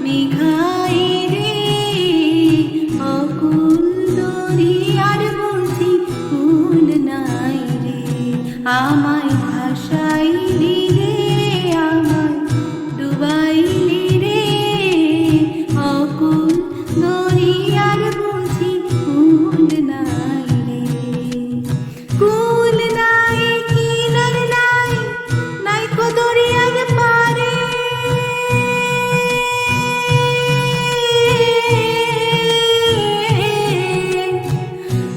মেঘাই রে অকুল দরিয়ার বুঝি কুল নাই রে, আমায় ভাসাইলি রে আমায় ডুবাইলি রে, অকুল দরিয়ার বুঝি কুল নাই রে। কুল নাই কিনার নাই, নাই কো দরিয়ার পারে,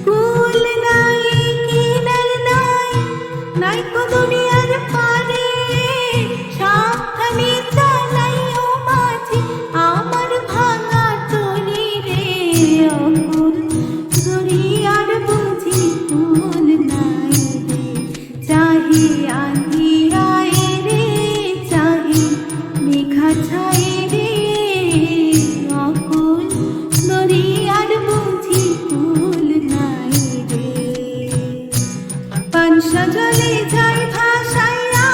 কুল নাই কিনার নাই, নাই কো দরিয়ার পারে, সাবধানে চালাইও মাঝি আমার ভাঙা তরি রে, অকুল দরিয়ার বুঝি কুল নাই রে, চাহে আঁধি আয়ে রে চাহে মেঘা ছায়ে রে, অকুল দরিয়ার বুঝি কুল নাই রে। পানসা জলে যায় ভাসাইয়া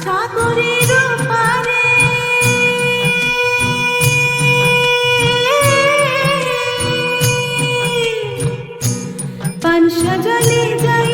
সাগরের পারে, পানসা জলে যায়